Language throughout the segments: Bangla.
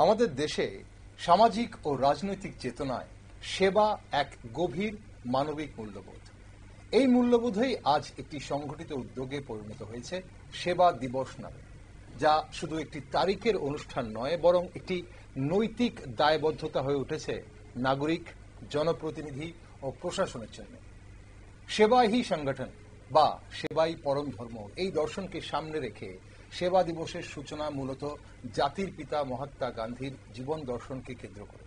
আমাদের দেশে সামাজিক ও রাজনৈতিক চেতনায় সেবা এক গভীর মানবিক মূল্যবোধ। এই মূল্যবোধই আজ একটি সংগঠিত উদ্যোগে পরিণত হয়েছে সেবা দিবস নামে, যা শুধু একটি তারিখের অনুষ্ঠান নয়, বরং একটি নৈতিক দায়বদ্ধতা হয়ে উঠেছে নাগরিক, জনপ্রতিনিধি ও প্রশাসনের জন্য। সেবাই হি সংগঠন বা সেবাই পরম ধর্ম, এই দর্শনকে সামনে রেখে সেবা দিবসের সূচনা মূলত জাতির পিতা মহাত্মা গান্ধীর জীবন দর্শনকে কেন্দ্র করে।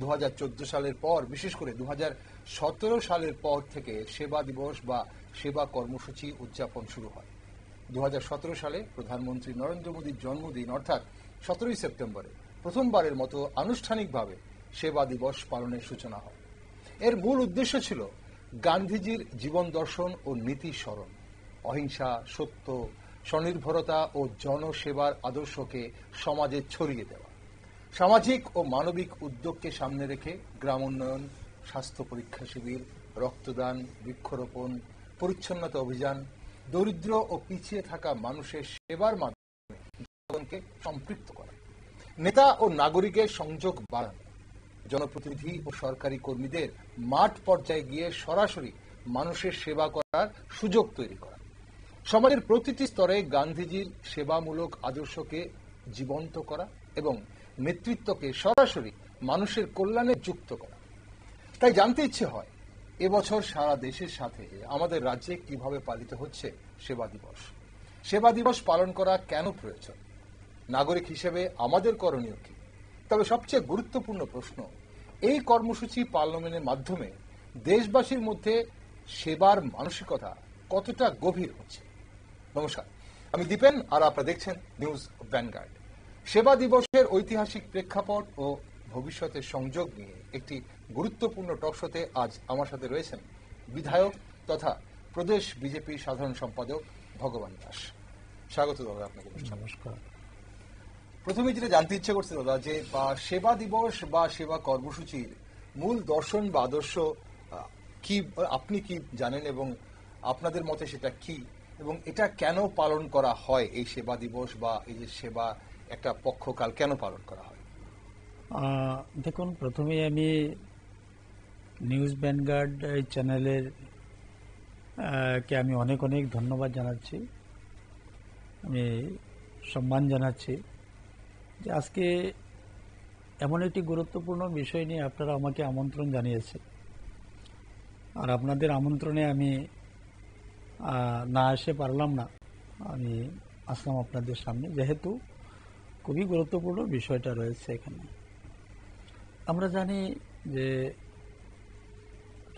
2014 সালের পর, বিশেষ করে 2017 সালের পর থেকে সেবা দিবস বা সেবা কর্মসূচি উদযাপন শুরু হয়। 2017 সালে প্রধানমন্ত্রী নরেন্দ্র মোদীর জন্মদিন অর্থাৎ 17 সেপ্টেম্বরে প্রথমবারের মতো আনুষ্ঠানিকভাবে সেবা দিবস পালনের সূচনা হয়। এর মূল উদ্দেশ্য ছিল গান্ধীজির জীবন দর্শন ও নীতি স্মরণ, অহিংসা, সত্য, স্বনির্ভরতা ও জনসেবার আদর্শকে সমাজে ছড়িয়ে দেওয়া। সামাজিক ও মানবিক উদ্যোগকে সামনে রেখে গ্রাম উন্নয়ন, স্বাস্থ্য পরীক্ষা শিবির, রক্তদান, বৃক্ষরোপণ, পরিচ্ছন্নতা অভিযান, দরিদ্র ও পিছিয়ে থাকা মানুষের সেবার মাধ্যমে জনগণকে সম্পৃক্ত করা, নেতা ও নাগরিকের সংযোগ বাড়ানো, জনপ্রতিনিধি ও সরকারি কর্মীদের মাঠ পর্যায়ে গিয়ে সরাসরি মানুষের সেবা করার সুযোগ তৈরি করা, সমাজের প্রতিটি স্তরে গান্ধীজির সেবামূলক আদর্শকে জীবন্ত করা এবং নেতৃত্বকে সরাসরি মানুষের কল্যাণে যুক্ত করা। তাই জানতে ইচ্ছে হয়, এবছর সারা দেশের সাথে আমাদের রাজ্যে কিভাবে পালিত হচ্ছে সেবা দিবস। সেবা দিবস পালন করা কেন প্রয়োজন? নাগরিক হিসেবে আমাদের করণীয় কি? তবে সবচেয়ে গুরুত্বপূর্ণ প্রশ্ন, এই কর্মসূচি পালনের মাধ্যমে দেশবাসীর মধ্যে সেবার মানসিকতা কতটা গভীর হচ্ছে। নমস্কার, আমি দীপেন আর আপনারা দেখছেন নিউজ ভ্যানগার্ড। সেবা দিবসের ঐতিহাসিক প্রেক্ষাপট ও ভবিষ্যতের সংযোগ নিয়ে একটি গুরুত্বপূর্ণ টকশোতে আজ আমার সাথে রয়েছেন বিধায়ক তথা প্রদেশ বিজেপি সাধারণ সম্পাদক ভগবান দাস। স্বাগত দাদা আপনাকে। নমস্কার। প্রথমে যেটা জানতে ইচ্ছে করছে দাদা, যে সেবা দিবস বা সেবা কর্মসূচির মূল দর্শন বা আদর্শ কি, আপনি কি জানেন এবং আপনাদের মতে সেটা কি, এবং এটা কেন পালন করা হয়? এই সেবা দিবস বা এই যে সেবা একটা পক্ষকাল কেন পালন করা হয়? দেখুন, প্রথমে আমি নিউজ ভ্যানগার্ড চ্যানেলের কে আমি অনেক অনেক ধন্যবাদ জানাচ্ছি। আমি সম্মান জানাচ্ছি যে আজকে এমন একটি গুরুত্বপূর্ণ বিষয় নিয়ে আপনারা আমাকে আমন্ত্রণ জানিয়েছে, আর আপনাদের আমন্ত্রণে আমি না এসে পারলাম না। আমি আসলাম আপনাদের সামনে, যেহেতু খুবই গুরুত্বপূর্ণ বিষয়টা রয়েছে এখানে। আমরা জানি যে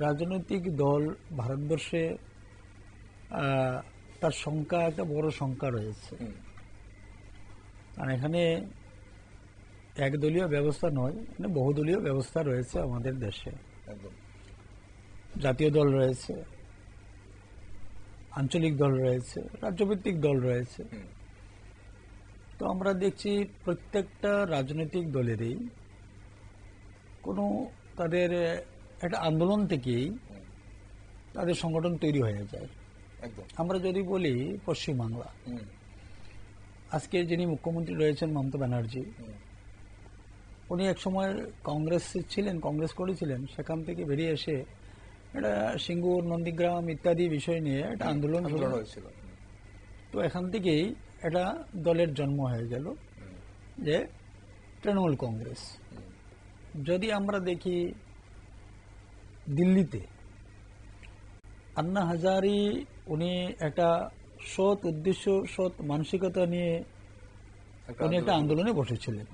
রাজনৈতিক দল ভারতবর্ষে তার সংখ্যা একটা বড় সংখ্যা রয়েছে, আর এখানে একদলীয় ব্যবস্থা নয়, মানে বহুদলীয় ব্যবস্থা রয়েছে আমাদের দেশে। জাতীয় দল রয়েছে, আঞ্চলিক দল রয়েছে, রাজ্যভিত্তিক দল রয়েছে। তো আমরা দেখছি প্রত্যেকটা রাজনৈতিক দলেরই কোনো তাদের একটা আন্দোলন থেকেই তাদের সংগঠন তৈরি হয়ে যায়। আমরা যদি বলি পশ্চিমবাংলা, আজকে যিনি মুখ্যমন্ত্রী রয়েছেন মমতা ব্যানার্জি, উনি এক সময় কংগ্রেস ছিলেন, কংগ্রেস করেছিলেন, সেখান থেকে বেরিয়ে এসে এটা সিঙ্গুর, নন্দীগ্রাম ইত্যাদি বিষয় নিয়ে একটা আন্দোলন হয়েছিল। তো এখান থেকেই একটা দলের জন্ম হয়ে গেল, যে তৃণমূল কংগ্রেস। যদি আমরা দেখি দিল্লিতে আন্না হাজারি, উনি একটা সৎ উদ্দেশ্য, সৎ মানসিকতা নিয়ে উনি একটা আন্দোলনে বসেছিলেন।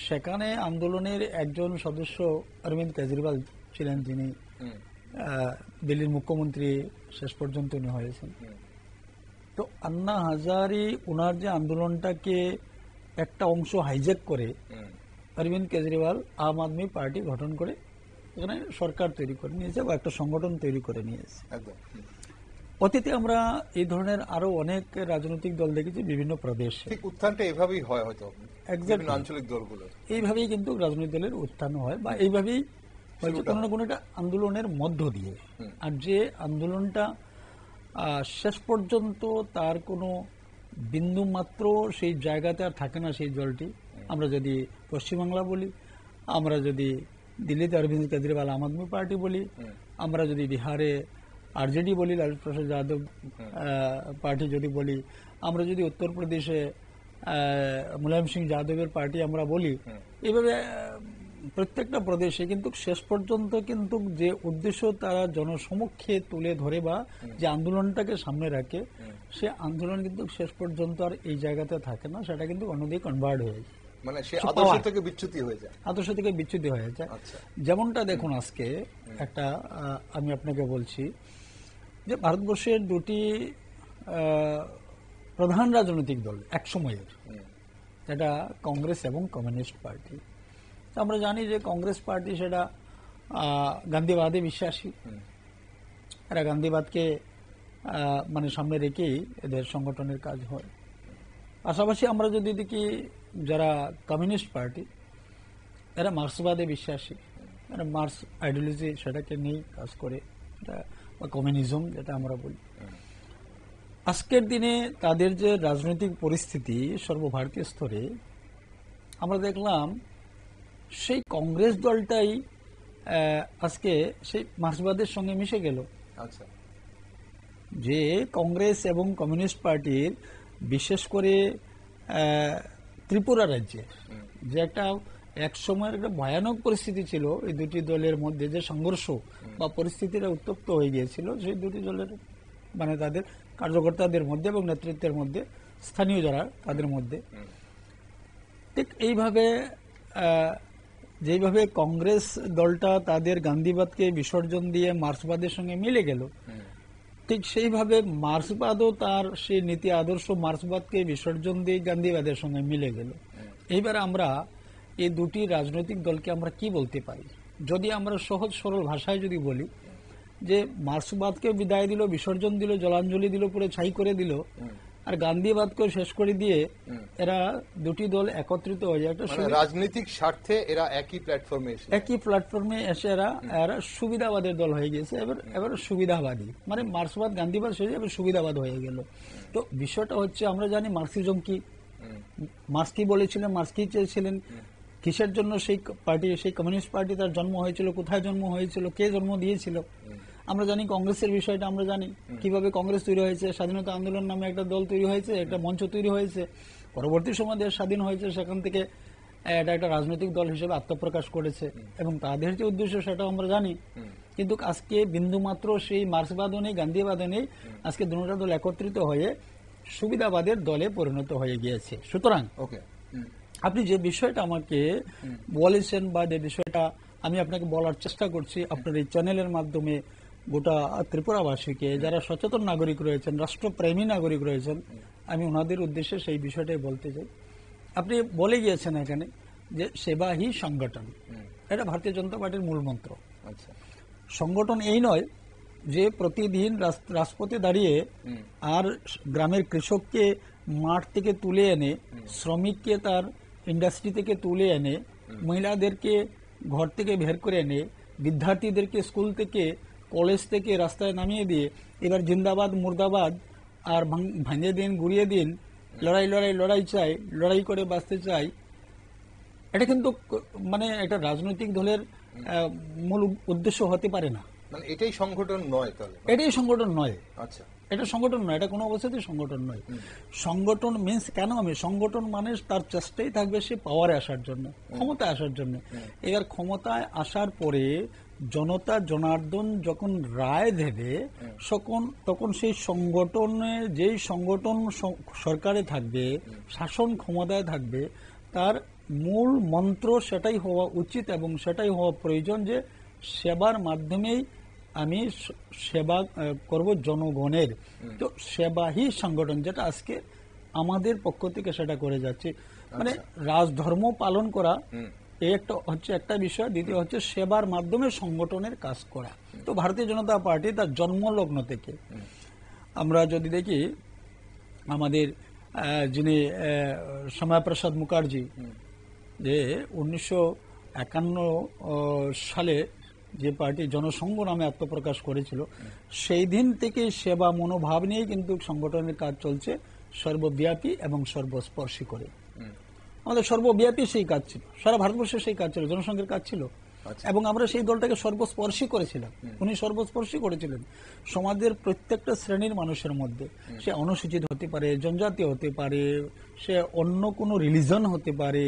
সেখানে আন্দোলনের একজন সদস্য অরবিন্দ কেজরিওয়াল ছিলেন, যিনি দিল্লির মুখ্যমন্ত্রী শেষ পর্যন্ত উনি হয়েছেন। তো আন্না হাজারি ওনার যে আন্দোলনটাকে একটা অংশ হাইজ্যাক করে অরবিন্দ কেজরিওয়াল আম আদমি পার্টি গঠন করে এখানে সরকার তৈরি করে নিয়েছে বা একটা সংগঠন তৈরি করে নিয়েছে। অতীতে আমরা এই ধরনের আরো অনেক রাজনৈতিক দল দেখেছি বিভিন্ন প্রদেশে। উত্থানটা এইভাবেই হয়, হয়তো আঞ্চলিক দলগুলো এইভাবেই কিন্তু রাজনৈতিক দলের উত্থান হয়, বা এইভাবেই কোনো না কোনো একটা আন্দোলনের মধ্য দিয়ে। আর যে আন্দোলনটা শেষ পর্যন্ত তার কোনো বিন্দু মাত্র সেই জায়গাতে আর থাকে না, সেই দলটি আমরা যদি পশ্চিমবাংলা বলি, আমরা যদি দিল্লিতে অরবিন্দ কেজরিওয়াল আম আদমি পার্টি বলি, আমরা যদি বিহারে আরজেডি বলি, লালু প্রসাদ যাদব পার্টি যদি বলি, আমরা যদি উত্তরপ্রদেশে মুলায়ম সিং যাদবের পার্টি আমরা বলি, এইভাবে প্রত্যেকটা প্রদেশে কিন্তু শেষ পর্যন্ত কিন্তু যে উদ্দেশ্য তারা জনসমক্ষে তুলে ধরে বা যে আন্দোলনটাকে সামনে রাখে, সে আন্দোলন কিন্তু শেষ পর্যন্ত আর এই জায়গাতে থাকে না, সেটা কিন্তু অন্যদিকে কনভার্ট হয়ে যায়, মানে সে আদর্শ থেকে বিচ্যুতি হয়ে যায়, আদর্শ থেকে বিচ্যুতি হয়ে যায়। যেমনটা দেখুন আজকে একটা আমি আপনাকে বলছি যে ভারতবর্ষের দুটি প্রধান রাজনৈতিক দল এক সময়ের, যেটা কংগ্রেস এবং কমিউনিস্ট পার্টি। আমরা জানি যে কংগ্রেস পার্টি সেটা গান্ধীবাদে বিশ্বাসী, এরা গান্ধীবাদকে মানে সামনে রেখেই এদের সংগঠনের কাজ হয়। পাশাপাশি আমরা যদি দেখি যারা কমিউনিস্ট পার্টি, এরা মার্ক্সবাদে বিশ্বাসী, এরা মার্ক্স আইডিওলজি সেটাকে নিয়েই কাজ করে, বা কমিউনিজম যেটা আমরা বলি। আজকের দিনে তাদের যে রাজনৈতিক পরিস্থিতি সর্বভারতীয় স্তরে, আমরা দেখলাম সেই কংগ্রেস দলটাই আজকে সেই মার্ক্সবাদের সঙ্গে মিশে গেল। যে কংগ্রেস এবং কমিউনিস্ট পার্টির বিশেষ করে ত্রিপুরা রাজ্যে যে একটা এক সময়ের একটা ভয়ানক পরিস্থিতি ছিল, এই দুটি দলের মধ্যে যে সংঘর্ষ বা পরিস্থিতিটা উত্তপ্ত হয়ে গিয়েছিল, সেই দুটি দলের মানে তাদের কার্যকর্তাদের মধ্যে এবং নেতৃত্বের মধ্যে, স্থানীয় যারা তাদের মধ্যে, ঠিক এইভাবে যেভাবে কংগ্রেস দলটা তাদের গান্ধীবাদকে বিসর্জন দিয়ে মার্ক্সবাদের সঙ্গে মিলে গেল, ঠিক সেইভাবে মার্ক্সবাদও তার সেই নীতি আদর্শ মার্ক্সবাদকে বিসর্জন দিয়ে গান্ধীবাদের সঙ্গে মিলে গেল। এইবার আমরা এই দুটি রাজনৈতিক দলকে আমরা কি বলতে পারি? যদি আমরা সহজ সরল ভাষায় যদি বলি যে মার্ক্সবাদকে বিদায় দিল, বিসর্জন দিল, জলাঞ্জলি দিল, পুরো ছাই করে দিল, আর গান্ধীবাদকে শেষ করে দিয়ে এরা দুটি দল একত্রিত হয়ে যায়, একটা রাজনৈতিক স্বার্থে এরা একই প্ল্যাটফর্মে এসে এরা সুবিধাবাদের দল হয়ে গেছে। এবার সুবিধাবাদী মানে মার্ক্সবাদ গান্ধীবাদ শেষে এবার সুবিধাবাদ হয়ে গেল। তো বিষয়টা হচ্ছে, আমরা জানি মার্ক্সিজম কি, মার্ক্স কি বলেছিলেন, মার্ক্স কি চেয়েছিলেন, কিসের জন্য সেই পার্টি, সেই কমিউনিস্ট পার্টি তার জন্ম হয়েছিল, কোথায় জন্ম হয়েছিল, কে জন্ম দিয়েছিল। আমরা জানি কংগ্রেসের বিষয়টা, আমরা জানি কিভাবে কংগ্রেস তৈরি হয়েছে, স্বাধীনতা আন্দোলন নামে একটা দল তৈরি হয়েছে, একটা মঞ্চ তৈরি হয়েছে, পরবর্তী সময় দেশ স্বাধীন হয়েছে, সেখান থেকে এটা একটা রাজনৈতিক দল হিসেবে আত্মপ্রকাশ করেছে এবং তাদের যে উদ্দেশ্য সেটাও আমরা জানি। কিন্তু আজকে বিন্দুমাত্র সেই মার্ক্সবাদও নেই, গান্ধীবাদও নেই, আজকে দুটো দল একত্রিত হয়ে সুবিধাবাদের দলে পরিণত হয়ে গিয়েছে। সুতরাং আপনি যে বিষয়টা আমাকে বলেছেন বা যে বিষয়টা আমি আপনাকে বলার চেষ্টা করছি আপনার এই চ্যানেলের মাধ্যমে গোটা ত্রিপুরাবাসীকে, যারা সচেতন নাগরিক রয়েছেন, রাষ্ট্রপ্রেমী নাগরিক রয়েছেন, আমি ওনাদের উদ্দেশ্যে সেই বিষয়টাই বলতে চাই। আপনি বলে গিয়েছেন এখানে যে সেবা হি সংগঠন, এটা ভারতীয় জনতা পার্টির মূল মন্ত্র। সংগঠন এই নয় যে প্রতিদিন রাজপথে দাঁড়িয়ে আর গ্রামের কৃষককে মাঠ থেকে তুলে এনে, শ্রমিককে তার ইন্ডাস্ট্রি থেকে তুলে এনে, মহিলাদেরকে ঘর থেকে বের করে এনে, বিদ্যার্থীদেরকে স্কুল থেকে কলেজ থেকে রাস্তায় নামিয়ে দিয়ে এবার জিন্দাবাদ মুর্দাবাদ আর ভাঙিয়ে দিন গুড়িয়ে দিন, লড়াই চাই, লড়াই করে বাঁচতে চাই, এটা কিন্তু মানে এটা রাজনৈতিক দলের মূল উদ্দেশ্য হতে পারে না। মানে এটাই সংগঠন নয়, এটাই সংগঠন নয়। আচ্ছা, এটা সংগঠন নয়, এটা কোনো অবস্থাতেই সংগঠন নয়। সংগঠন মিন্স কেন, আমি সংগঠন মানে তার চেষ্টাই থাকবে সে পাওয়ারে আসার জন্য, ক্ষমতায় আসার জন্য। এবার ক্ষমতায় আসার পরে জনতা জনার্দন যখন রায় দেবে তখন সেই সংগঠনে, যেই সংগঠন সরকারে থাকবে, শাসন ক্ষমতায় থাকবে, তার মূল মন্ত্র সেটাই হওয়া উচিত এবং সেটাই হওয়া প্রয়োজন যে সেবার মাধ্যমেই আমি সেবা করব জনগণের। তো সেবাহী সংগঠন, যেটা আজকে আমাদের পক্ষ থেকে সেটা করে যাচ্ছে, মানে রাজধর্ম পালন করা, এই একটা হচ্ছে একটা বিষয়। দ্বিতীয় হচ্ছে সেবার মাধ্যমে সংগঠনের কাজ করা। তো ভারতীয় জনতা পার্টি তার জন্মলগ্ন থেকে আমরা যদি দেখি, আমাদের যিনি শ্যামাপ্রসাদ মুখার্জি, যে 1951 সালে যে পার্টি জনসংঘ নামে আত্মপ্রকাশ করেছিল, সেই দিন থেকে সেবা মনোভাব নিয়ে কিন্তু সংগঠনের কাজ চলছে, সর্বব্যাপী এবং সর্বস্পর্শী করে। আমাদের সর্বব্যাপী সেই কাজ ছিল, সারা ভারতবর্ষে সেই কাজ ছিল, জনসংঘের কাজ ছিল। এবং আমরা সেই দলটাকে সর্বস্পর্শী করেছিলাম, উনি সর্বস্পর্শী করেছিলেন সমাজের প্রত্যেকটা শ্রেণীর মানুষের মধ্যে। সে অনুসূচিত হতে পারে, জনজাতীয় হতে পারে, সে অন্য কোনো রিলিজন হতে পারে,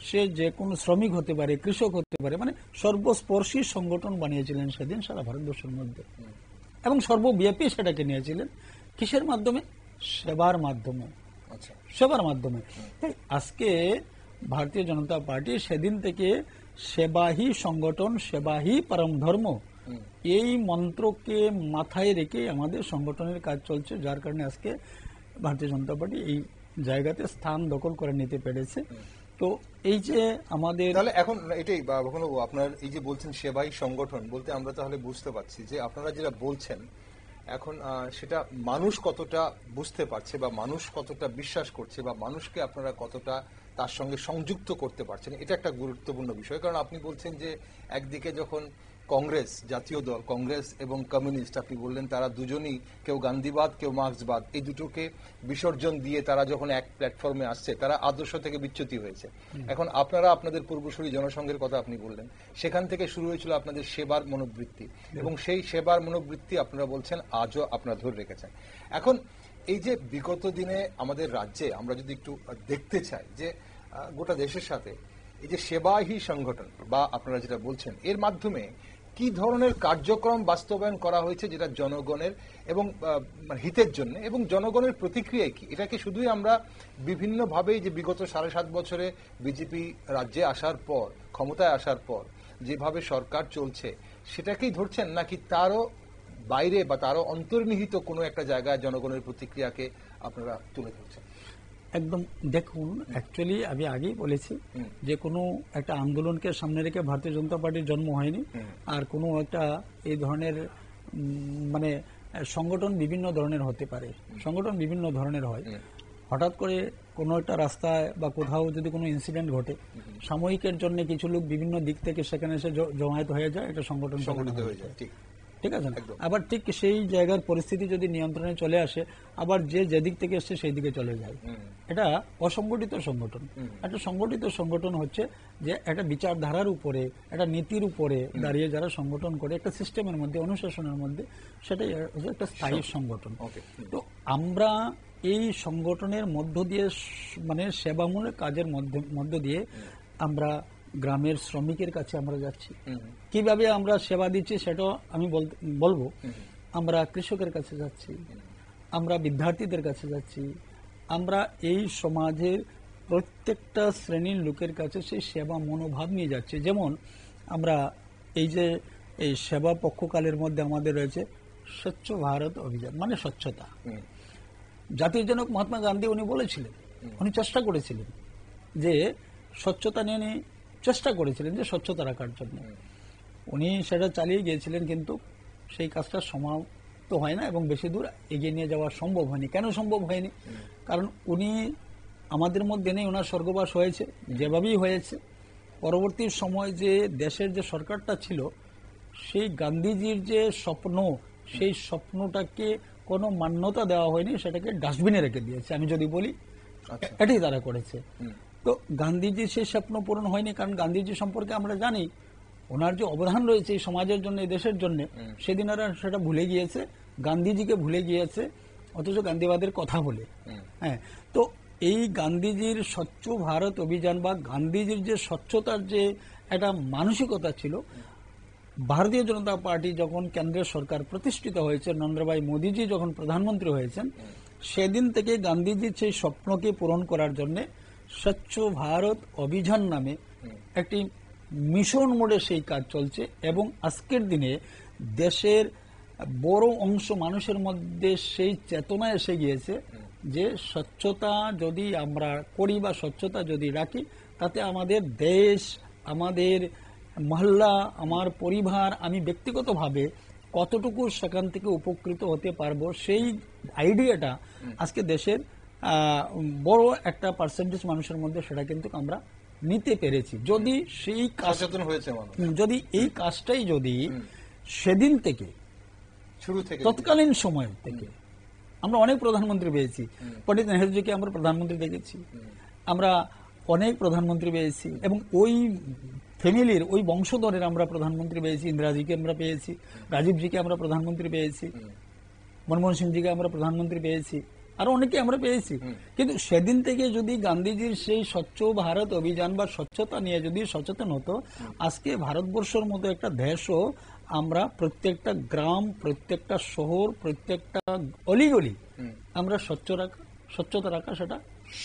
সে যে কোনো শ্রমিক হতে পারে, কৃষক হতে পারে, মানে সর্বস্পর্শী সংগঠন বানিয়েছিলেন সেদিন সারা ভারতবর্ষের মধ্যে। এবং সর্বব্যাপী সেটাকে নিয়েছিলেন কিসের মাধ্যমে? সেবার মাধ্যমে, সেবার মাধ্যমে। তাই আজকে ভারতীয় জনতা পার্টি সেদিন থেকে সেবাহি সংগঠন, সেবাহি পরম ধর্ম, এই মন্ত্রকে মাথায় রেখে আমাদের সংগঠনের কাজ চলছে, যার কারণে আজকে ভারতীয় জনতা পার্টি এই জায়গাতে স্থান দখল করে নিতে পেরেছে। তো এই যে আমাদের তাহলে এখন এটাই আপনার এই যে বলছেন সেবাই সংগঠন বলতে, আমরা তাহলে বুঝতে পারছি যে আপনারা যেটা বলছেন এখন সেটা মানুষ কতটা বুঝতে পারছে বা মানুষ কতটা বিশ্বাস করছে বা মানুষকে আপনারা কতটা তার সঙ্গে সংযুক্ত করতে পারছেন, এটা একটা গুরুত্বপূর্ণ বিষয়। কারণ আপনি বলছেন যে একদিকে যখন কংগ্রেস, জাতীয় দল কংগ্রেস এবং কমিউনিস্ট, আপনি বললেন তারা দুজনই, কেউ গান্ধীবাদ কেউ মার্ক্সবাদ, এই দুটোকে বিসর্জন দিয়ে তারা যখন এক প্ল্যাটফর্মে আসছে, তারা আদর্শ থেকে বিচ্যুতি হয়েছে। এখন আপনারা আপনাদের পূর্বসূরি জনসংঘের কথা আপনি বললেন, সেখান থেকে শুরু হয়েছিল আপনাদের সেবার মনোবৃত্তি, এবং সেই সেবার মনোবৃত্তি আপনারা বলছেন আজও আপনারা ধরে রেখেছেন। এখন এই যে বিগত দিনে আমাদের রাজ্যে আমরা যদি একটু দেখতে চাই যে গোটা দেশের সাথে এই যে সেবাহি সংগঠন বা আপনারা যেটা বলছেন, এর মাধ্যমে কি ধরনের কার্যক্রম বাস্তবায়ন করা হয়েছে যেটা জনগণের এবং হিতের জন্য, এবং জনগণের প্রতিক্রিয়ায় কি? এটাকে শুধুই আমরা বিভিন্নভাবে যে বিগত 7.5 বছরে বিজেপি রাজ্যে আসার পর, ক্ষমতায় আসার পর যেভাবে সরকার চলছে সেটাকেই ধরছেন, নাকি তারও বাইরে বা তারও অন্তর্নিহিত কোনো একটা জায়গায় জনগণের প্রতিক্রিয়াকে আপনারা তুলে ধরছেন? একদম দেখুন, অ্যাকচুয়ালি আমি আগেই বলেছি যে কোনো একটা আন্দোলনকে সামনে রেখে ভারতীয় জনতা পার্টির জন্ম হয়নি। আর কোনো একটা এই ধরনের মানে সংগঠন বিভিন্ন ধরনের হতে পারে, সংগঠন বিভিন্ন ধরনের হয়। হঠাৎ করে কোনো একটা রাস্তায় বা কোথাও যদি কোনো ইনসিডেন্ট ঘটে, সাময়িকের জন্য কিছু লোক বিভিন্ন দিক থেকে সেখানে এসে জমায়েত হয়ে যায়, একটা সংগঠন হয়ে যায়, ঠিক আছে। আবার ঠিক সেই জায়গার পরিস্থিতি যদি নিয়ন্ত্রণে চলে আসে, আবার যে যেদিক থেকে এসছে সেই দিকে চলে যায়। এটা অসংগঠিত সংগঠন। একটা সংগঠিত সংগঠন হচ্ছে যে একটা বিচারধারার উপরে, একটা নীতির উপরে দাঁড়িয়ে যারা সংগঠন করে, একটা সিস্টেমের মধ্যে, অনুশাসনের মধ্যে, সেটাই হচ্ছে একটা স্থায়ী সংগঠন। তো আমরা এই সংগঠনের মধ্য দিয়ে, মানে সেবামূলক কাজের মধ্য দিয়ে আমরা গ্রামের শ্রমিকের কাছে আমরা যাচ্ছি। কিভাবে আমরা সেবা দিচ্ছি সেটাও আমি বলবো। আমরা কৃষকের কাছে যাচ্ছি, আমরা বিদ্যার্থীদের কাছে যাচ্ছি, আমরা এই সমাজের প্রত্যেকটা শ্রেণীর লোকের কাছে সেই সেবা মনোভাব নিয়ে যাচ্ছি। যেমন আমরা এই যে এই সেবা পক্ষকালের মধ্যে আমাদের রয়েছে স্বচ্ছ ভারত অভিযান, মানে স্বচ্ছতা। জাতির জনক মহাত্মা গান্ধী উনি বলেছিলেন, উনি চেষ্টা করেছিলেন যে স্বচ্ছতা নিয়ে চেষ্টা করেছিলেন যে স্বচ্ছতা রাখার জন্য। উনি সেটা চালিয়ে গিয়েছিলেন, কিন্তু সেই কাজটা সমাপ্ত হয় না এবং বেশি দূর এগিয়ে নিয়ে যাওয়া সম্ভব হয়নি। কেন সম্ভব হয়নি? কারণ উনি আমাদের মধ্যে নেই, ওনার স্বর্গবাস হয়েছে যেভাবেই হয়েছে। পরবর্তী সময় যে দেশের যে সরকারটা ছিল, সেই গান্ধীজির যে স্বপ্ন, সেই স্বপ্নটাকে কোনো মান্যতা দেওয়া হয়নি, সেটাকে ডাস্টবিনে রেখে দিয়েছে, আমি যদি বলি। এটাই তারা করেছে। তো গান্ধীজির সেই স্বপ্ন পূরণ হয়নি, কারণ গান্ধীজি সম্পর্কে আমরা জানি ওনার যে অবদান রয়েছে এই সমাজের জন্য, এই দেশের জন্য, সেদিন ওরা সেটা ভুলে গিয়েছে, গান্ধীজিকে ভুলে গিয়েছে, অথচ গান্ধীবাদের কথা বলে। হ্যাঁ, তো এই গান্ধীজির স্বচ্ছ ভারত অভিযান বা গান্ধীজির যে স্বচ্ছতার যে একটা মানসিকতা ছিল, ভারতীয় জনতা পার্টি যখন কেন্দ্রের সরকার প্রতিষ্ঠিত হয়েছে, নরেন্দ্র ভাই মোদীজি যখন প্রধানমন্ত্রী হয়েছেন, সেদিন থেকে গান্ধীজির সেই স্বপ্নকে পূরণ করার জন্য স্বচ্ছ ভারত অভিযান নামে একটি মিশন মোডে সেই কাজ চলছে। এবং আজকের দিনে দেশের বড় অংশ মানুষের মধ্যে সেই চেতনা এসে গিয়েছে যে স্বচ্ছতা যদি আমরা করি বা স্বচ্ছতা যদি রাখি, তাতে আমাদের দেশ, আমাদের মহল্লা, আমার পরিবার, আমি ব্যক্তিগতভাবে কতটুকু সেখান থেকে উপকৃত হতে পারবো, সেই আইডিয়াটা আজকে দেশের বড় একটা পার্সেন্টেজ মানুষের মধ্যে সেটা কিন্তু আমরা নিতে পেরেছি। যদি সেই সচেতন হয়েছে মানুষ, যদি এই কাজটাই যদি সেদিন থেকে শুরু থেকে, তৎকালীন সময় থেকে, আমরা অনেক প্রধানমন্ত্রী পেয়েছি, পণ্ডিত নেহরুজিকে আমরা প্রধানমন্ত্রী দেখেছি, আমরা অনেক প্রধানমন্ত্রী পেয়েছি এবং ওই ফ্যামিলির ওই বংশধরের আমরা প্রধানমন্ত্রী পেয়েছি। ইন্দিরাজিকে আমরা পেয়েছি, রাজীবজিকে আমরা প্রধানমন্ত্রী পেয়েছি, মনমোহন সিংজিকে আমরা প্রধানমন্ত্রী পেয়েছি, আরো অনেকে আমরা পেয়েছি। কিন্তু সেদিন থেকে যদি গান্ধীজির সেই স্বচ্ছ ভারত অভিযান বা স্বচ্ছতা নিয়ে যদি সচেতন হতো, আজকে ভারতবর্ষের মতো একটা দেশও আমরা প্রত্যেকটা গ্রাম, প্রত্যেকটা শহর, প্রত্যেকটা অলিগলি আমরা স্বচ্ছতা রাখা সেটা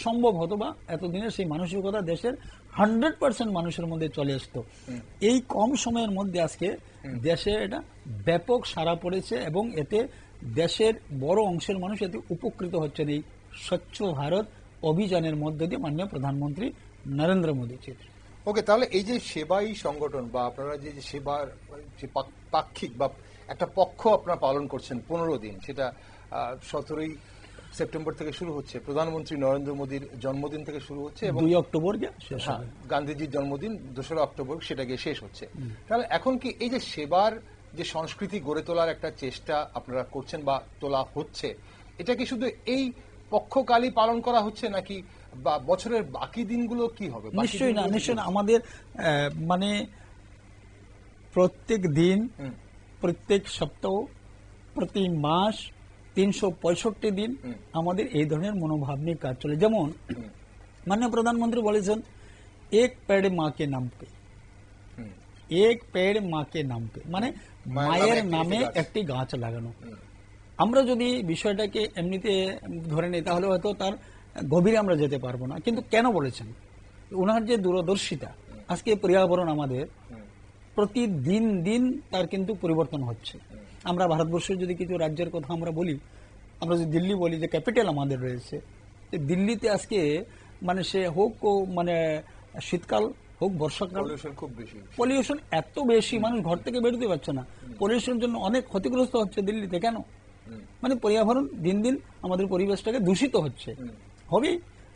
সম্ভব হতো, বা এতদিনের সেই মানসিকতা দেশের 100% মানুষের মধ্যে চলে আসতো। এই কম সময়ের মধ্যে আজকে দেশে এটা ব্যাপক সাড়া পড়েছে এবং এতে দেশের বড় অংশের মানুষ এতে উপকৃত হচ্ছেন এই স্বচ্ছ ভারত অভিযানের মধ্য দিয়ে মাননীয় প্রধানমন্ত্রী নরেন্দ্র মোদীজির। ওকে, তাহলে এই যে সেবাই সংগঠন বা আপনারা যে সেবার যে পাক্ষিক বা একটা পক্ষ আপনারা পালন করছেন 15 দিন, সেটা 17ই সেপ্টেম্বর থেকে শুরু হচ্ছে, প্রধানমন্ত্রী নরেন্দ্র মোদীর জন্মদিন থেকে শুরু হচ্ছে এবং 2 অক্টোবর গান্ধীজির জন্মদিন 2রা অক্টোবর সেটা গিয়ে শেষ হচ্ছে। তাহলে এখন কি এই যে সেবার যে সংস্কৃতি গড়ে তোলার একটা চেষ্টা আপনারা করছেন বা তোলা হচ্ছে, এটা কি শুধু এই পক্ষকালই পালন করা হচ্ছে নাকি বা বছরের বাকি দিনগুলো কি হবে? নিশ্চয়ই না, নিশ্চয়ই না। আমাদের মানে প্রত্যেক দিন, প্রত্যেক সপ্তাহ, প্রতি মাস 365 দিন আমাদের এই ধরনের মনোভাব নিয়ে কাজ চলে। যেমন মাননীয় প্রধানমন্ত্রী বলেছেন এক পেড় মা কে নাম পে, এক পেড় মা কে নাম পে, মানে মায়ের নামে একটি গাছ লাগানো। আমরা যদি বিষয়টাকে এমনিতে ধরে নিই তাহলে হয়তো তার গভীরে আমরা যেতে পারবো না, কিন্তু কেন বলেছেন ওনার যে দূরদর্শিতা, আজকে পর্যাবরণ আমাদের প্রতিদিন দিন তার কিন্তু পরিবর্তন হচ্ছে। আমরা ভারতবর্ষের যদি কিছু রাজ্যের কথা আমরা বলি, আমরা যদি দিল্লি বলি যে ক্যাপিটাল আমাদের রয়েছে, দিল্লিতে আজকে মানে সে হোক মানে শীতকাল হোক বর্ষাকাল, খুব বেশি পলিউশন এত বেশি, মানুষ ঘর থেকে বেরোতে পারছে না। পলিউশনের জন্য অনেক ক্ষতিগ্রস্ত হচ্ছে দিল্লিতে। কেন? মানে পর্যাবরণ দিন দিন আমাদের পরিবেশটাকে দূষিত হচ্ছে। হবেই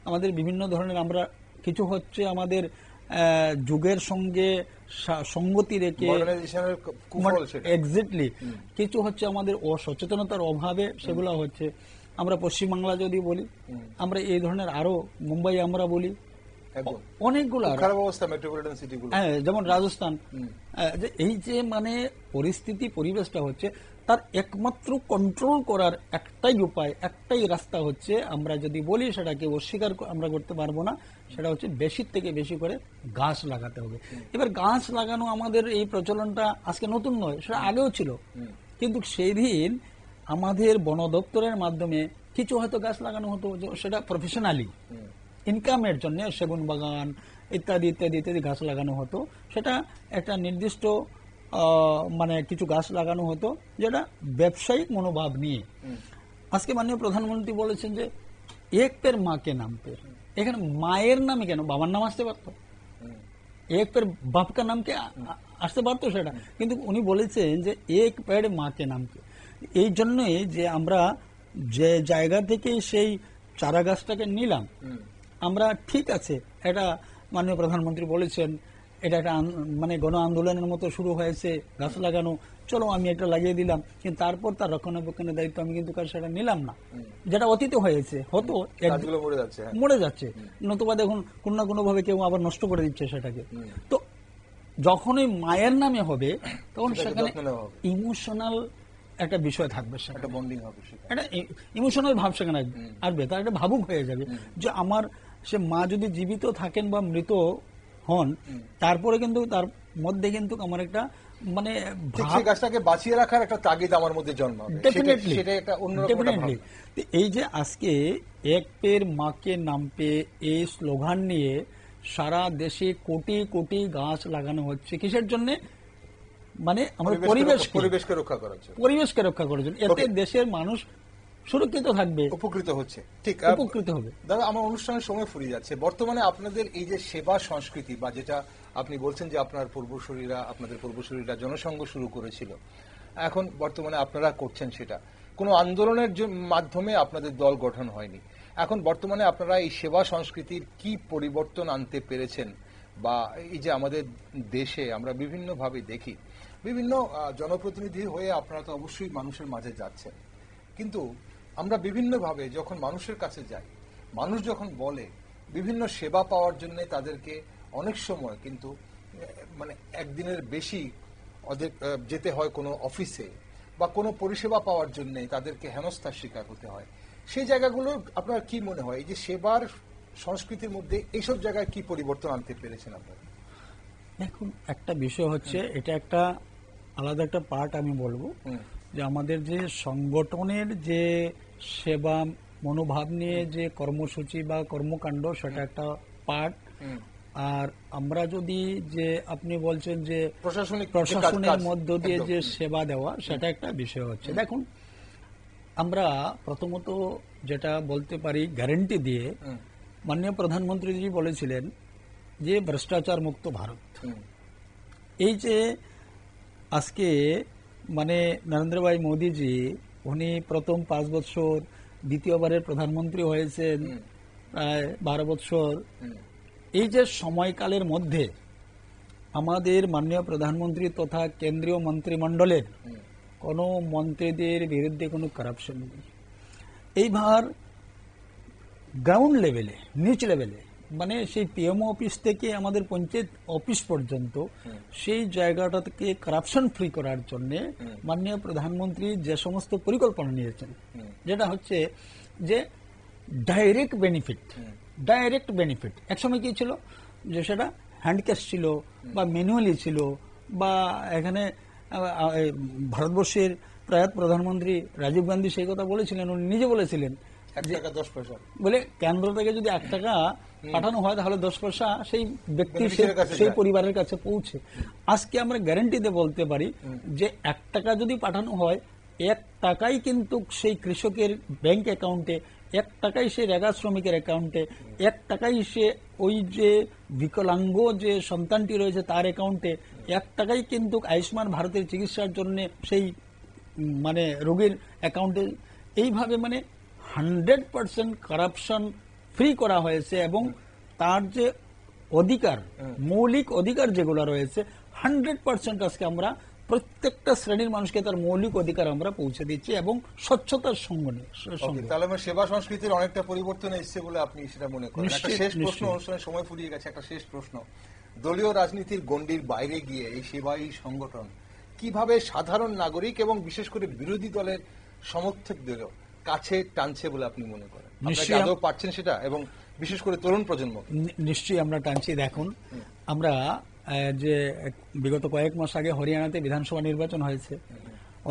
আমাদের বিভিন্ন ধরনের, আমরা কিছু হচ্ছে আমাদের যুগের সঙ্গে সঙ্গতি রেখে, এক্স্যাক্টলি কিছু হচ্ছে আমাদের অসচেতনতার অভাবে সেগুলো হচ্ছে। আমরা পশ্চিমবাংলা যদি বলি, আমরা এই ধরনের আরো মুম্বাই আমরা বলি, অনেকগুলো যেমন রাজস্থান, এই যে মানে পরিস্থিতি পরিবেশটা হচ্ছে, তার একমাত্র কন্ট্রোল করার একটাই উপায়, একটাই রাস্তা হচ্ছে, আমরা যদি বলি সেটাকে অস্বীকার আমরা করতে পারবো না, সেটা হচ্ছে বেশি থেকে বেশি করে গাছ লাগাতে হবে। এবার গাছ লাগানো আমাদের এই প্রচলনটা আজকে নতুন নয়, সেটা আগেও ছিল, কিন্তু সেই দিন আমাদের বন দপ্তরের মাধ্যমে কিছু হয়তো গাছ লাগানো হতো, সেটা প্রফেশনালি ইনকামের জন্য সেগুন বাগান ইত্যাদি ইত্যাদি ইত্যাদি গাছ লাগানো হতো। সেটা একটা নির্দিষ্ট মানে কিছু গাছ লাগানো হতো যেটা ব্যবসায়িক মনোভাব নিয়ে। আজকে মাননীয় প্রধানমন্ত্রী বলেছেন যে এক পের মা কে নাম পে, এখানে মায়ের নামে কেন, বাবার নাম আসতে পারতো, এক পের বাপকা নামকে আসতে পারতো সেটা, কিন্তু উনি বলেছেন যে এক পেড় মা কে নাম পে। এই জন্যই যে আমরা যে জায়গা থেকে সেই চারা গাছটাকে নিলাম, আমরা ঠিক আছে, এটা মাননীয় প্রধানমন্ত্রী বলেছেন এটা একটা মানে গণ আন্দোলনের মতো শুরু হয়েছে গাছ লাগানো, চলো আমি এটা লাগিয়ে দিলাম, কিন্তু তারপর তার রক্ষণাবেক্ষণের দায়িত্ব আমি কিন্তু সেটা নিলাম না, যেটা অতীতে হয়েছে, হতো মরে যাচ্ছে, নতুবা দেখুন কোনো না কোনো ভাবে কেউ আবার নষ্ট করে দিচ্ছে সেটাকে। তো যখন ওই মায়ের নামে হবে তখন সেখানে ইমোশনাল একটা বিষয় থাকবে, সেটা ইমোশনাল ভাব সেখানে আসবে, তার একটা ভাবুক হয়ে যাবে যে আমার সে মা যদি জীবিত থাকেন বা মৃত হন, তারপরে কিন্তু তার মধ্যে কিন্তু আমার একটা মানে গাছটাকে বাঁচিয়ে রাখার একটা তাগিদ আমার মধ্যে জন্মাবে। এই যে আজকে এক পের মা কে নাম পে এই স্লোগান নিয়ে সারা দেশে কোটি কোটি গাছ লাগানো হচ্ছে, কিসের জন্য? মানে আমাদের পরিবেশকে রক্ষা করার জন্য। এতে দেশের মানুষ সুরক্ষিত থাকবে, উপকৃত হচ্ছে। ঠিক, উপকৃত হবে। দাদা, আমার অনুষ্ঠানের সময় ফুরিয়ে যাচ্ছে। বর্তমানে আপনাদের এই যে সেবা সংস্কৃতি বা যেটা আপনি বলছেন যে আপনাদের পূর্বসূরীরা জনসংঘ শুরু করেছিল, এখন বর্তমানে আপনারা করছেন, সেটা কোনো আন্দোলনের মাধ্যমে আপনাদের দল গঠন হয়নি। এখন বর্তমানে আপনারা এই সেবা সংস্কৃতির কি পরিবর্তন আনতে পেরেছেন? বা এই যে আমাদের দেশে আমরা বিভিন্নভাবে দেখি, বিভিন্ন জনপ্রতিনিধি হয়ে আপনারা তো অবশ্যই মানুষের মাঝে যাচ্ছেন, কিন্তু আমরা বিভিন্নভাবে যখন মানুষের কাছে যাই, মানুষ যখন বলে বিভিন্ন সেবা পাওয়ার জন্য তাদেরকে অনেক সময় কিন্তু মানে একদিনের বেশি ওদের যেতে হয় কোনো অফিসে বা কোনো পরিষেবা পাওয়ার জন্য তাদেরকে হেনস্থার শিকার হতে হয়। সেই জায়গাগুলো আপনার কি মনে হয়, এই যে সেবার সংস্কৃতির মধ্যে এইসব জায়গায় কি পরিবর্তন আনতে পেরেছেন আপনারা? দেখুন, একটা বিষয় হচ্ছে, এটা একটা আলাদা একটা পার্ট আমি বলবো, যে আমাদের যে সংগঠনের যে সেবা মনোভাব নিয়ে যে কর্মসূচি বা কর্মকাণ্ড, সেটা একটা পার্ট। আর আমরা যদি যে আপনি বলছেন যে প্রশাসনের মধ্য দিয়ে যে সেবা দেওয়া, সেটা একটা বিষয় হচ্ছে। দেখুন, আমরা প্রথমত যেটা বলতে পারি গ্যারান্টি দিয়ে, মাননীয় প্রধানমন্ত্রীজি বলেছিলেন যে ভ্রষ্টাচার মুক্ত ভারত। এই যে আজকে মানে নরেন্দ্র ভাই মোদীজি, উনি প্রথম 5 বছর, দ্বিতীয়বারের প্রধানমন্ত্রী হয়েছেন প্রায় 12 বছর। এই যে সময়কালের মধ্যে আমাদের মাননীয় প্রধানমন্ত্রী তথা কেন্দ্রীয় মন্ত্রিমণ্ডলের কোনো মন্ত্রীদের বিরুদ্ধে কোনো কারাপশন নেই। এইবার গ্রাউন্ড লেভেলে, নিচ লেভেলে, মানে সেই পিএমও অফিস থেকে আমাদের পঞ্চায়েত অফিস পর্যন্ত সেই জায়গাটাকে কারাপশন ফ্রি করার জন্য মাননীয় প্রধানমন্ত্রী যে সমস্ত পরিকল্পনা নিয়েছেন, যেটা হচ্ছে যে ডাইরেক্ট বেনিফিট। একসময় কি ছিল যে সেটা হ্যান্ড ক্যাশ ছিল বা ম্যানুয়ালি ছিল, বা এখানে ভারতবর্ষের প্রয়াত প্রধানমন্ত্রী রাজীব গান্ধী সেই কথা বলেছিলেন, উনি নিজে বলেছিলেন 1 টাকা 10 পয়সা বলে, কেন্দ্র থেকে যদি 1 টাকা পাঠানো হয় তাহলে 10 পয়সা সেই ব্যক্তি, সেই পরিবারের কাছে পৌঁছে। আজকে আমরা গ্যারান্টিতে বলতে পারি যে 1 টাকা যদি পাঠানো হয়, 1 টাকাই কিন্তু সেই কৃষকের ব্যাংক অ্যাকাউন্টে, 1 টাকাই সেই রেগা শ্রমিকের অ্যাকাউন্টে, 1 টাকাই সে ওই যে বিকলাঙ্গ যে সন্তানটি রয়েছে তার অ্যাকাউন্টে, 1 টাকাই কিন্তু আয়ুষ্মান ভারতের চিকিৎসার জন্য সেই মানে রোগীর অ্যাকাউন্টে। এইভাবে মানে 100% কারাপশন ফ্রি করা হয়েছে, এবং তার যে অধিকার, মৌলিক অধিকার যেগুলো রয়েছে, 100% আজকে আমরা প্রত্যেকটা শ্রেণীর মানুষকে তার মৌলিক অধিকার আমরা পৌঁছে দিচ্ছি, এবং স্বচ্ছতার সঙ্গে। তাহলে সেবা সংস্কৃতির অনেকটা পরিবর্তন এসেছে বলে আপনি সেটা মনে করেন? একটা শেষ প্রশ্ন, অনুষ্ঠানের সময় ফুরিয়ে গেছে, একটা শেষ প্রশ্ন। দলীয় রাজনীতির গণ্ডির বাইরে গিয়ে এই সেবাই সংগঠন কিভাবে সাধারণ নাগরিক এবং বিশেষ করে বিরোধী দলের সমর্থকদের কাছে টানছে বলে আপনি মনে করেন? আদৌ পাচ্ছেন সেটা, এবং বিশেষ করে তরুণ প্রজন্ম? নিশ্চয়ই আমরা টানছি। দেখুন, আমরা যে বিগত কয়েক মাস আগে হরিয়ানাতে বিধানসভা নির্বাচন হয়েছে,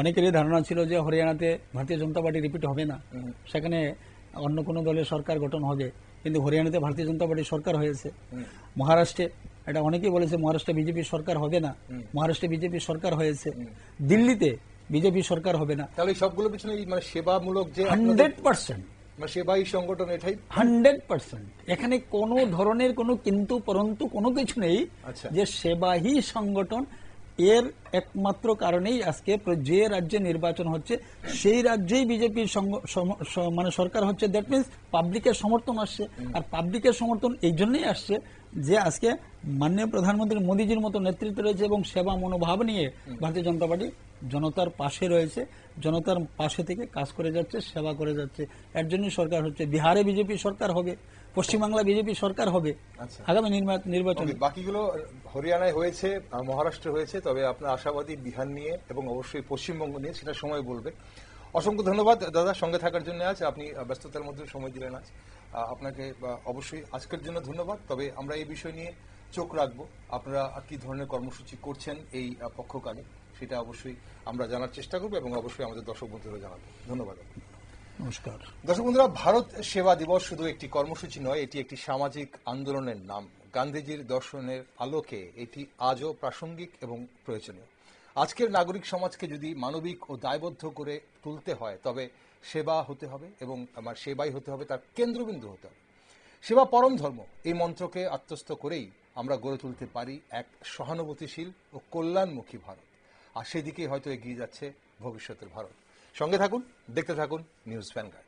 অনেকেরই ধারণা ছিল যে হরিয়ানাতে ভারতীয় জনতা পার্টি রিপিট হবে না, সেখানে অন্য কোনো দলের সরকার গঠন হবে, কিন্তু হরিয়ানাতে ভারতীয় জনতা পার্টির সরকার হয়েছে। মহারাষ্ট্রে এটা অনেকেই বলেছে মহারাষ্ট্রে বিজেপির সরকার হবে না, মহারাষ্ট্রে বিজেপির সরকার হয়েছে। দিল্লিতে বিজেপি সরকার হবে না। তাহলে সবগুলো পিছনে মানে সেবামূলক যে 100% সেবাই সংগঠন, এটাই 100%। এখানে কোনো ধরনের কোনো কিন্তু পরন্তু কোনো কিছু নেই, যে সেবাহী সংগঠন। এর একমাত্র কারণেই আজকে যে রাজ্যে নির্বাচন হচ্ছে সেই রাজ্যেই বিজেপির মানে সরকার হচ্ছে। দ্যাট মিনস পাবলিকের সমর্থন আসছে, আর পাবলিকের সমর্থন এই জন্যই আসছে যে আজকে মাননীয় প্রধানমন্ত্রী মোদীজির মতো নেতৃত্ব রয়েছে, এবং সেবা মনোভাব নিয়ে ভারতীয় জনতা পার্টি জনতার পাশে রয়েছে, জনতার পাশে থেকে কাজ করে যাচ্ছে, সেবা করে যাচ্ছে। এর জন্যই সরকার হচ্ছে। বিহারে বিজেপি সরকার হবে, পশ্চিমবাংলা বিজেপি সরকার হবে আগামী নির্বাচনে। বাকিগুলো হরিয়ানায় হয়েছে, মহারাষ্ট্রে হয়েছে, তবে আপনার আশাবাদী বিহার নিয়ে এবং অবশ্যই পশ্চিমবঙ্গ নিয়ে, সেটা সময় বলবে। অসংখ্য ধন্যবাদ দাদা সঙ্গে থাকার জন্য। আজ আপনি ব্যস্ততার মধ্যে সময় দিলেন, আজ আপনাকে অবশ্যই আজকের জন্য ধন্যবাদ। তবে আমরা এই বিষয় নিয়ে চোখ রাখবো, আপনারা কি ধরনের কর্মসূচি করছেন এই পক্ষকালে, সেটা অবশ্যই আমরা জানার চেষ্টা করবো, এবং অবশ্যই আমাদের দর্শক বন্ধুরা জানাবো। ধন্যবাদ। নমস্কার দর্শক বন্ধুরা, ভারত সেবা দিবস শুধু একটি কর্মসূচি নয়, এটি একটি সামাজিক আন্দোলনের নাম। গান্ধীজির দর্শনের আলোকে এটি আজও প্রাসঙ্গিক এবং প্রয়োজনীয়। আজকের নাগরিক সমাজকে যদি মানবিক ও দায়বদ্ধ করে তুলতে হয়, তবে সেবা হতে হবে, এবং আমার সেবাই হতে হবে তার কেন্দ্রবিন্দু হতে হবে। সেবা পরম ধর্ম, এই মন্ত্রকে আত্মস্থ করেই আমরা গড়ে তুলতে পারি এক সহানুভূতিশীল ও কল্যাণমুখী ভারত। আর সেদিকেই হয়তো এগিয়ে যাচ্ছে ভবিষ্যতের ভারত। সঙ্গে থাকুন, দেখতে থাকুন নিউজ ভ্যানগার্ড।